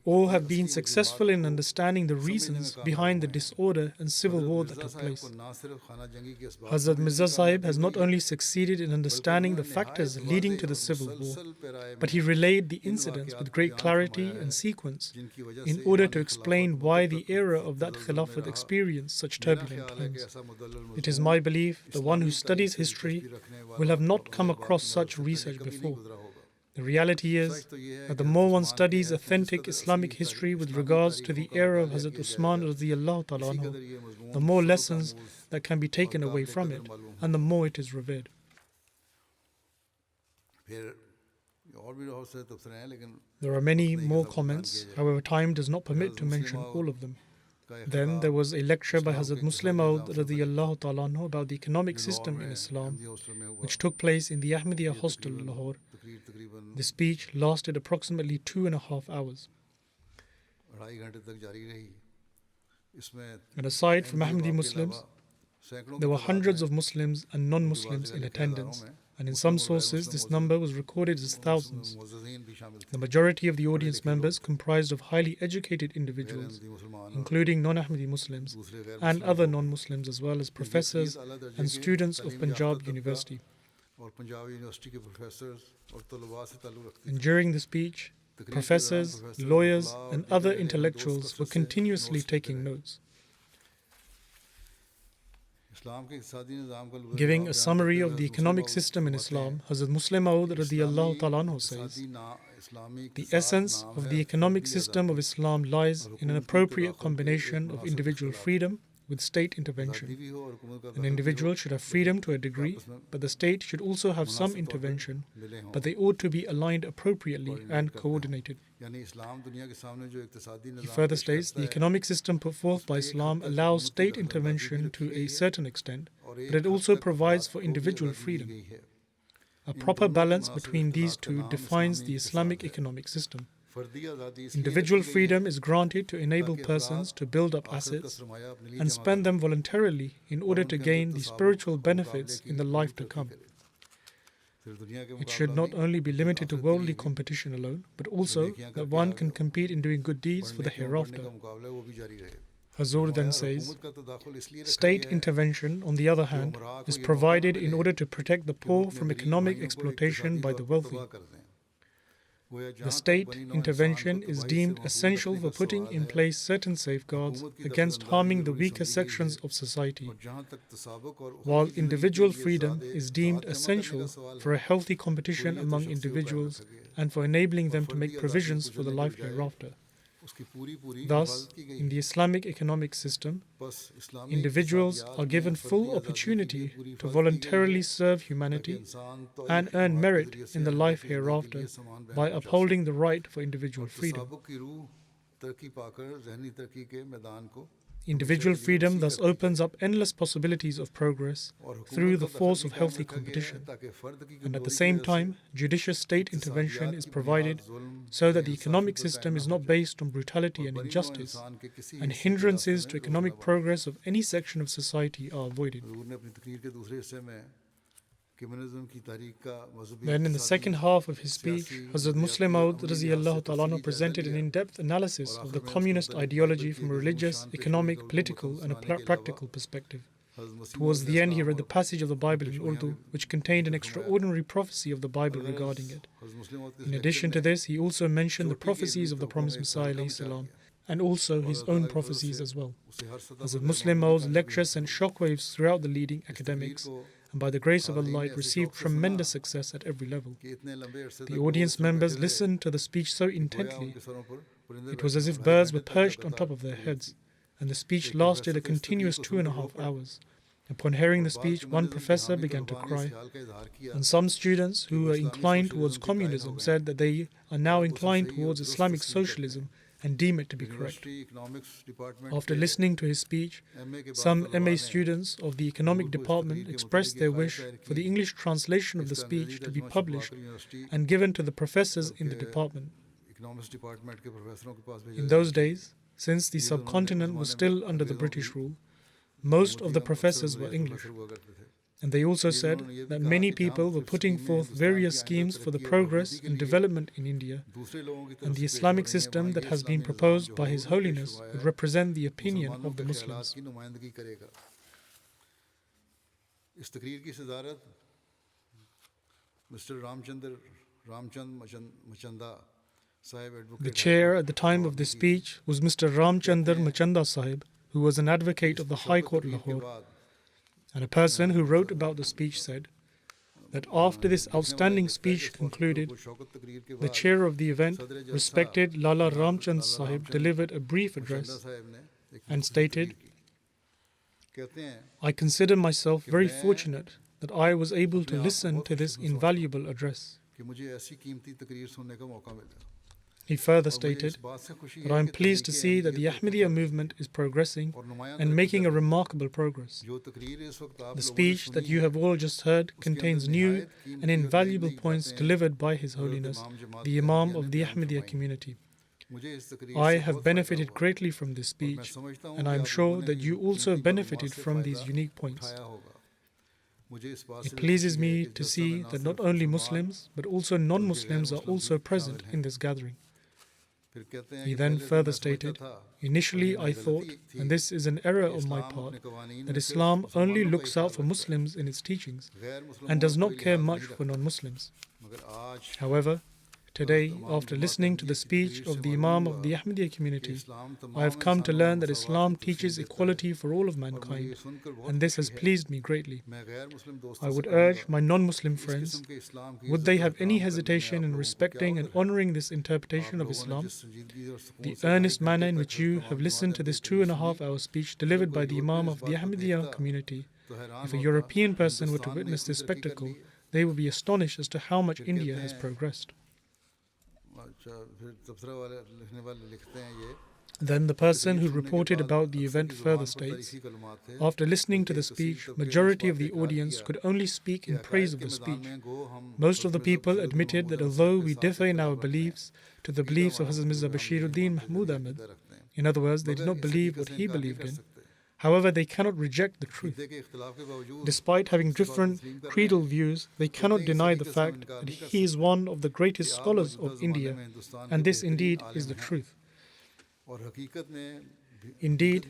or have been successful in understanding the reasons behind the disorder and civil war that took place. Hazrat Mirza Sahib has not only succeeded in understanding the factors leading to the civil war, but he relayed the incidents with great clarity and sequence in order to explain why the era of that Khilafat experienced such turbulent times. It is my belief that one who studies history will have not come across such research before. The reality is that the more one studies authentic Islamic history with regards to the era of Hazrat Usman radiallahu ta'ala anhu, the more lessons that can be taken away from it, and the more it is revered. There are many more comments, however time does not permit to mention all of them. Then there was a lecture by Hazrat Muslim Maud radiyallahu ta'ala anhu about the economic system in Islam, which took place in the Ahmadiyya hostel, Lahore. The speech lasted approximately 2.5 hours. And aside from Ahmadi Muslims, there were hundreds of Muslims and non-Muslims in attendance, and in some sources this number was recorded as thousands. The majority of the audience members comprised of highly educated individuals, including non-Ahmadi Muslims and other non-Muslims, as well as professors and students of Punjab University. And during the speech, professors, lawyers and other intellectuals were continuously taking notes. Giving a summary of the economic system in Islam, Hazrat Muslim Maud radiyallahu ta'ala anhu says, the essence of the economic system of Islam lies in an appropriate combination of individual freedom with state intervention. An individual should have freedom to a degree, but the state should also have some intervention, but they ought to be aligned appropriately and coordinated. He further states, the economic system put forth by Islam allows state intervention to a certain extent, but it also provides for individual freedom. A proper balance between these two defines the Islamic economic system. Individual freedom is granted to enable persons to build up assets and spend them voluntarily in order to gain the spiritual benefits in the life to come. It should not only be limited to worldly competition alone, but also that one can compete in doing good deeds for the hereafter. Hazur then says, state intervention, on the other hand, is provided in order to protect the poor from economic exploitation by the wealthy. The state intervention is deemed essential for putting in place certain safeguards against harming the weaker sections of society, while individual freedom is deemed essential for a healthy competition among individuals and for enabling them to make provisions for the life hereafter. Thus, in the Islamic economic system, individuals are given full opportunity to voluntarily serve humanity and earn merit in the life hereafter by upholding the right for individual freedom. Individual freedom thus opens up endless possibilities of progress through the force of healthy competition, and at the same time, judicious state intervention is provided so that the economic system is not based on brutality and injustice, and hindrances to economic progress of any section of society are avoided. Then in the second half of his speech, Hazrat Muslim Maud radiyallahu ta'ala anhu presented an in-depth analysis of the communist ideology from a religious, economic, political and a practical perspective. Towards the end, he read the passage of the Bible in Urdu, which contained an extraordinary prophecy of the Bible regarding it. In addition to this, he also mentioned the prophecies of the promised Messiah alayhi salam, and also his own prophecies as well. Hazrat Muslim Maud's lecture sent shockwaves throughout the leading academics, and by the grace of Allah, it received tremendous success at every level. The audience members listened to the speech so intently, it was as if birds were perched on top of their heads, and the speech lasted a continuous 2.5 hours. Upon hearing the speech, one professor began to cry, and some students who were inclined towards communism said that they are now inclined towards Islamic socialism and deem it to be correct. After listening to his speech, some MA students of the economic department expressed their wish for the English translation of the speech to be published and given to the professors in the department. In those days, since the subcontinent was still under the British rule, most of the professors were English. And they also said that many people were putting forth various schemes for the progress and development in India, and the Islamic system that has been proposed by His Holiness would represent the opinion of the Muslims. इस तकरीर की सदारत mister Ramchand Machanda साहिब advocate The chair at the time of this speech was Mr. Ramchandar Machanda Sahib, who was an advocate of the High Court Lahore. And a person who wrote about the speech said that after this outstanding speech concluded, the chair of the event, respected Lala Ramchand Sahib, delivered a brief address and stated, "I consider myself very fortunate that I was able to listen to this invaluable address." He further stated that I am pleased to see that the Ahmadiyya movement is progressing and making a remarkable progress. The speech that you have all just heard contains new and invaluable points delivered by His Holiness, the Imam of the Ahmadiyya community. I have benefited greatly from this speech, and I am sure that you also benefited from these unique points. It pleases me to see that not only Muslims but also non-Muslims are also present in this gathering. He then further stated, "Initially I thought, and this is an error on my part, that Islam only looks out for Muslims in its teachings and does not care much for non-Muslims. However, today, after listening to the speech of the Imam of the Ahmadiyya community, I have come to learn that Islam teaches equality for all of mankind, and this has pleased me greatly. I would urge my non-Muslim friends, would they have any hesitation in respecting and honoring this interpretation of Islam? The earnest manner in which you have listened to this 2.5-hour speech delivered by the Imam of the Ahmadiyya community, if a European person were to witness this spectacle, they would be astonished as to how much India has progressed." Then the person who reported about the event further states, "After listening to the speech, majority of the audience could only speak in praise of the speech. Most of the people admitted that although we differ in our beliefs to the beliefs of Hazrat Mirza Bashiruddin Mahmud Ahmad, in other words, they did not believe what he believed in, however, they cannot reject the truth. Despite having different creedal views, they cannot deny the fact that he is one of the greatest scholars of India, and this indeed is the truth. Indeed,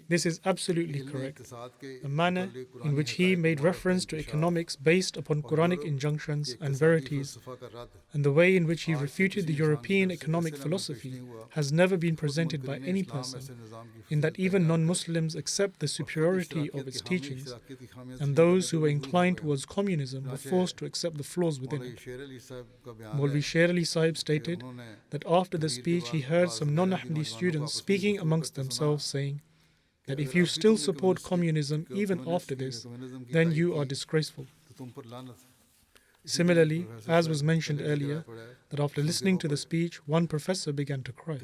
this is absolutely correct. The manner in which he made reference to economics based upon Quranic injunctions and verities, and the way in which he refuted the European economic philosophy has never been presented by any person, in that even non-Muslims accept the superiority of its teachings, and those who were inclined towards communism were forced to accept the flaws within it. Maulvi Sher Ali Sahib stated that after the speech he heard some non-Ahmadi students speaking amongst themselves saying that if you still support communism even after this, then you are disgraceful. Similarly, as was mentioned earlier, that after listening to the speech, one professor began to cry.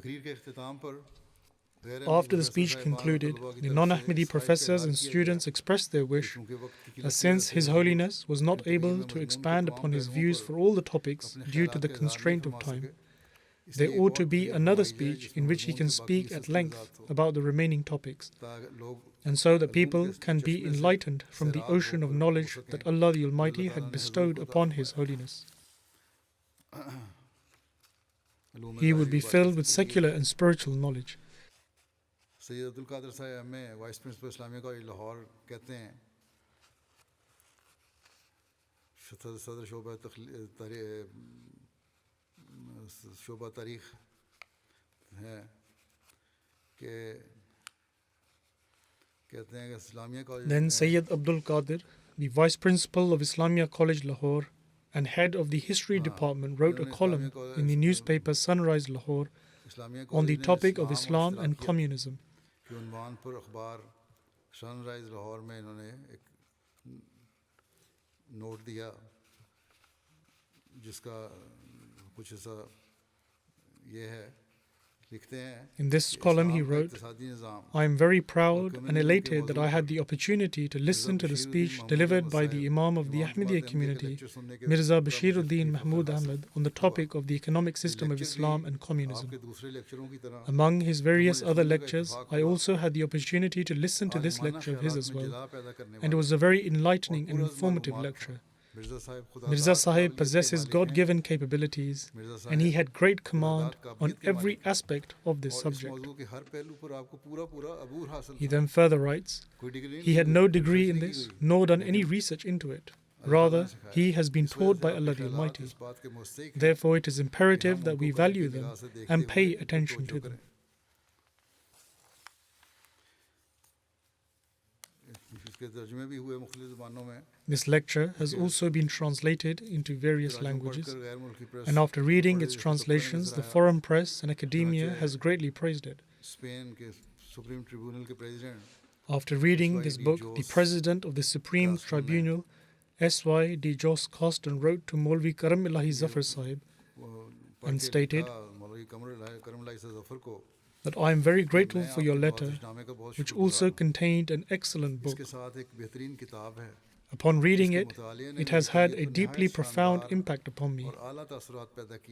After the speech concluded, the non-Ahmadi professors and students expressed their wish that since His Holiness was not able to expand upon his views for all the topics due to the constraint of time, there ought to be another speech in which he can speak at length about the remaining topics, and so that people can be enlightened from the ocean of knowledge that Allah the Almighty had bestowed upon His Holiness. He would be filled with secular and spiritual knowledge. Syed Abdul Qadir sahab हमें vice principal Islamia college Lahore कहते हैं सदर शोबा तारीख है कि कहते हैं कि Islamia college Then Sayyid Abdul Qadir, the vice principal of Islamia College Lahore and head of the history department, wrote a column in the newspaper Sunrise Lahore on the topic of Islam and communism. कि उन्वान पर अखबार sunrise Lahore में इन्होंने एक note दिया जिसका कुछ ऐसा ये है In this column he wrote, I am very proud and elated that I had the opportunity to listen to the speech delivered by the Imam of the Ahmadiyya community, Mirza Bashiruddin Mahmud Ahmad, on the topic of the economic system of Islam and communism. Among his various other lectures, I also had the opportunity to listen to this lecture of his as well, and it was a very enlightening and informative lecture. Mirza Sahib possesses God-given capabilities, and he had great command on every aspect of this subject. He then further writes, he had no degree in this, nor done any research into it. Rather, he has been taught by Allah the Almighty. Therefore, it is imperative that we value them and pay attention to them. This lecture has also been translated into various languages, and after reading its translations, the foreign press and academia has greatly praised it. After reading this book, the President of the Supreme Tribunal, S.Y. D. Jos, cast and wrote to Maulvi Karam Ilahi Zafar Sahib and stated that I am very grateful for your letter, which also contained an excellent book. Upon reading it, it has had a deeply profound impact upon me,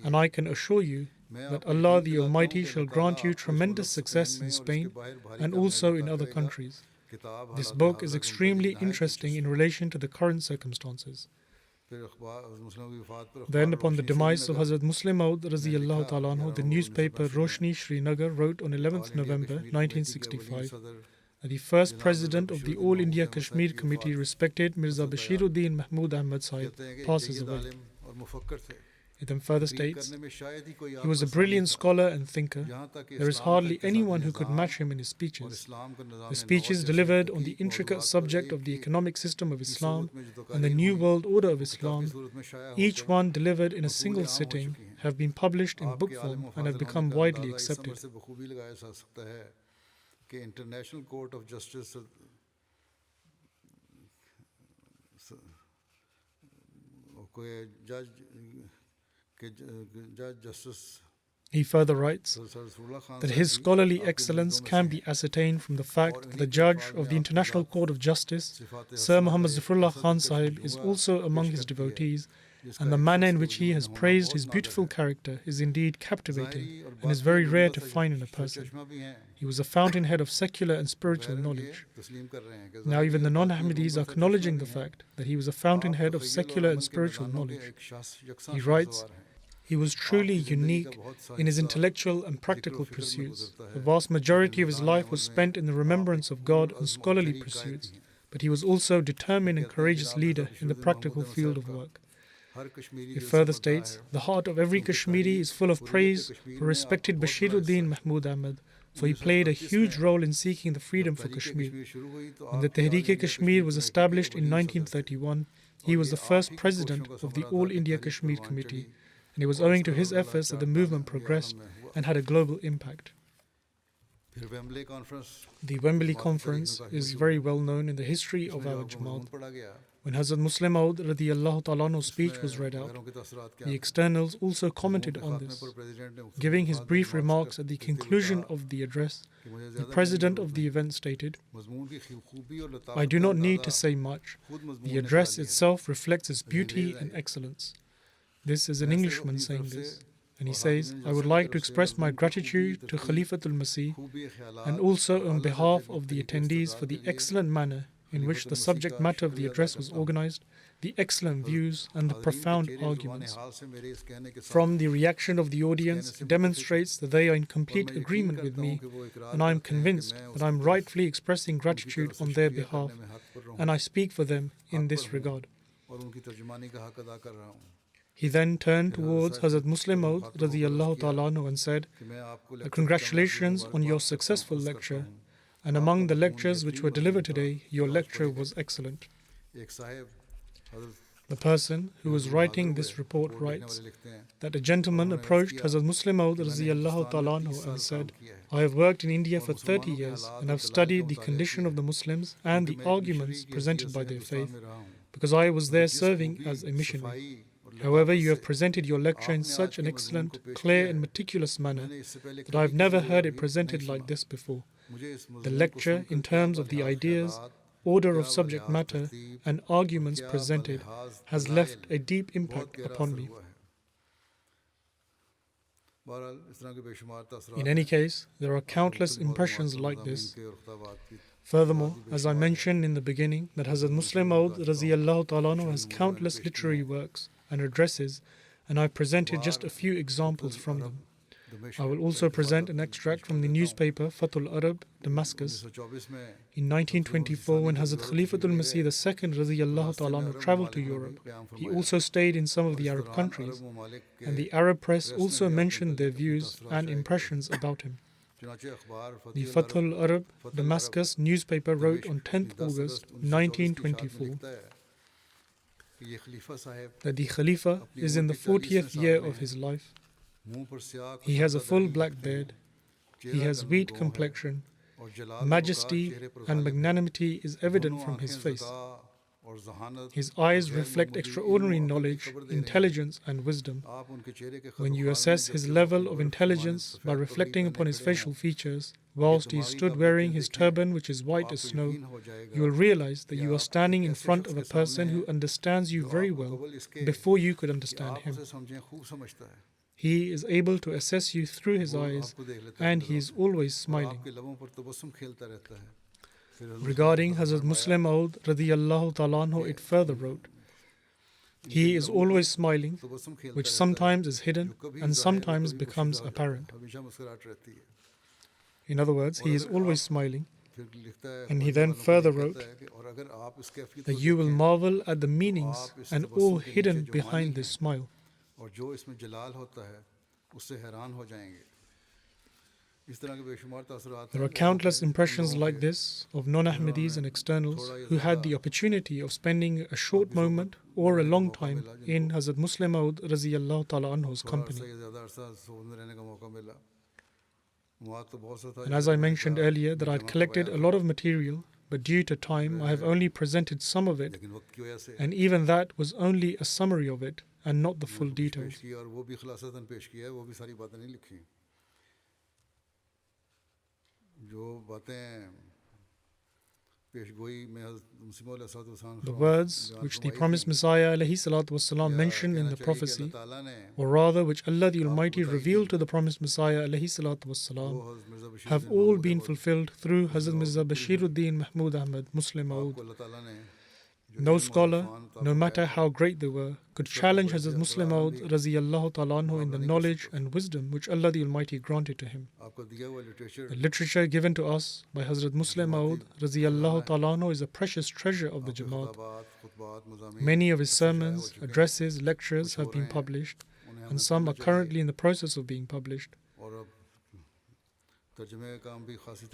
and I can assure you that Allah the Almighty shall grant you tremendous success in Spain and also in other countries. This book is extremely interesting in relation to the current circumstances. Then, upon the demise of Hazrat Muslim Maud Raziyallahu Ta'ala anhu, the newspaper Roshni Srinagar wrote on 11th November 1965 that the first president of the All India Kashmir Committee, respected Mirza Bashiruddin Mahmud Ahmad Sahib, passes away. It then further states, he was a brilliant scholar and thinker. There is hardly anyone who could match him in his speeches. The speeches delivered on the intricate subject of the economic system of Islam and the new world order of Islam, each one delivered in a single sitting, have been published in book form and have become widely accepted. International Court of Justice He further writes that his scholarly excellence can be ascertained from the fact that the judge of the International Court of Justice, Sir Muhammad Zafrullah Khan Sahib, is also among his devotees, and the manner in which he has praised his beautiful character is indeed captivating and is very rare to find in a person. He was a fountainhead of secular and spiritual knowledge. Now even the non-Ahmadis are acknowledging the fact that he was a fountainhead of secular and spiritual knowledge. He writes, he was truly unique in his intellectual and practical pursuits. The vast majority of his life was spent in the remembrance of God and scholarly pursuits, but he was also a determined and courageous leader in the practical field of work. It further states, the heart of every Kashmiri is full of praise for respected Bashiruddin Mahmud Ahmad, for he played a huge role in seeking the freedom for Kashmir. When the Tehreek-e-Kashmir was established in 1931, he was the first president of the All India Kashmir Committee, and it was owing to his efforts that the movement progressed and had a global impact. The Wembley Conference is very well known in the history of our Jamaat. When Hazrat Muslim Maud radiyallahu ta'ala anhu's speech was read out, the externals also commented on this. Giving his brief remarks at the conclusion of the address, the president of the event stated, I do not need to say much. The address itself reflects its beauty and excellence. This is an Englishman saying this. And he says, I would like to express my gratitude to Khalifatul Masih and also on behalf of the attendees for the excellent manner in which the subject matter of the address was organized, the excellent views and the profound arguments. From the reaction of the audience, it demonstrates that they are in complete agreement with me, and I am convinced that I am rightfully expressing gratitude on their behalf, and I speak for them in this regard. He then turned towards Hazrat Muslim Maud radiyallahu ta'ala anhu and said, congratulations on your successful lecture, and among the lectures which were delivered today, your lecture was excellent. The person who was writing this report writes that a gentleman approached Hazrat Muslim Maud radiyallahu ta'ala anhu and said, I have worked in India for 30 years and have studied the condition of the Muslims and the arguments presented by their faith, because I was there serving as a missionary. However, you have presented your lecture in such an excellent, clear and meticulous manner that I have never heard it presented like this before. The lecture, in terms of the ideas, order of subject matter and arguments presented, has left a deep impact upon me. In any case, there are countless impressions like this. Furthermore, as I mentioned in the beginning, that Hazrat Muslim Maud Raziyallahu Ta'ala Anhu has countless literary works and addresses, and I presented just a few examples from them. I will also present an extract from the newspaper Fathul Arab, Damascus. In 1924, when Hazrat Khalifatul Masih II Raziyallahu Ta'ala Anhu travelled to Europe, he also stayed in some of the Arab countries, and the Arab press also mentioned their views and impressions about him. The Fathul Arab, Damascus newspaper wrote on 10th August 1924 that the Khalifa is in the 40th year of his life. He has a full black beard. He has wheat complexion. Majesty and magnanimity is evident from his face. His eyes reflect extraordinary knowledge, intelligence and wisdom. When you assess his level of intelligence by reflecting upon his facial features, whilst he stood wearing his turban which is white as snow, you will realize that you are standing in front of a person who understands you very well before you could understand him. He is able to assess you through his eyes, and he is always smiling. Regarding Hazrat Muslim Maud Radiyallahu Ta'ala Anhu, it further wrote, he is always smiling, which sometimes is hidden and sometimes becomes apparent. In other words, he is always smiling. And he then further wrote that you will marvel at the meanings and all hidden behind this smile. There are countless impressions like this of non-Ahmadis and externals who had the opportunity of spending a short moment or a long time in Hazrat Muslim Maud Raziyallahu Ta'ala Anhu's company. And as I mentioned earlier, that I had collected a lot of material, but due to time I have only presented some of it, and even that was only a summary of it and not the full details. The words which the promised Messiah ﷺ mentioned in the prophecy, or rather which Allah the Almighty revealed to the promised Messiah ﷺ, have all been fulfilled through Hazrat Mirza Bashiruddin Mahmud Ahmad Muslim Maud. No scholar, no matter how great they were, could challenge Hazrat Muslim Maud Raziyallahu Ta'ala Anhu in the knowledge and wisdom which Allah the Almighty granted to him. The literature given to us by Hazrat Muslim Maud Raziyallahu Ta'ala Anhu is a precious treasure of the Jamaat. Many of his sermons, addresses, lectures have been published, and some are currently in the process of being published.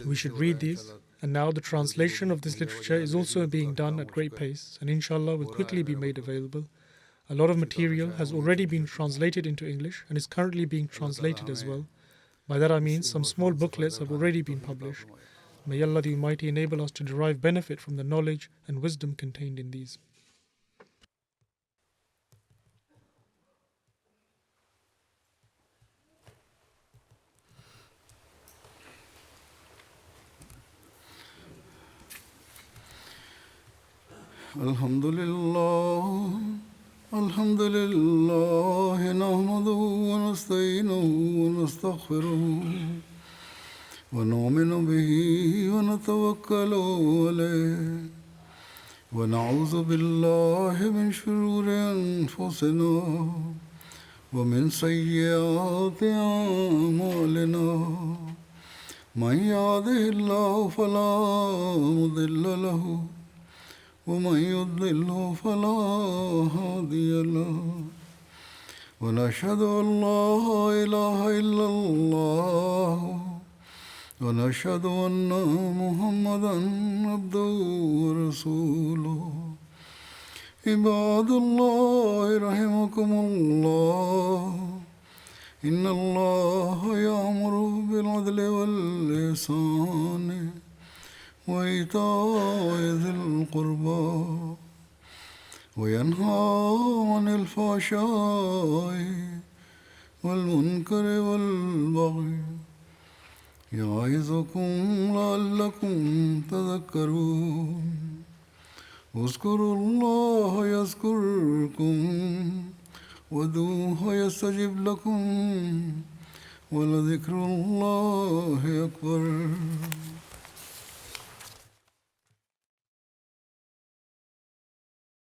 We should read these, and now the translation of this literature is also being done at great pace, and inshallah will quickly be made available. A lot of material has already been translated into English and is currently being translated as well. By that I mean some small booklets have already been published. May Allah the Almighty enable us to derive benefit from the knowledge and wisdom contained in these. Alhamdulillah, alhamdulillah, nahmaduhu wa nasta'inuhu wa nastaghfiruhu wa nu'minu bihi wa natawakkalu alayhi wa na'udhu billahi min shururi anfusina wa min sayyiati a'malina. Man yahdihillahu fala mudilla lahu ومن يضلله فلا هادي له ونشهد أن لا إله إلا الله ونشهد أن محمدا عبده ورسوله عباد الله رحمكم الله إن الله يأمر بالعدل والإحسان وإيتاء ذي القربى وينهى عن الفحشاء والمنكر والبغي يعظكم لعلكم تذكرون اذكروا الله يذكركم وادعوه يستجب لكم ولذكر الله أكبر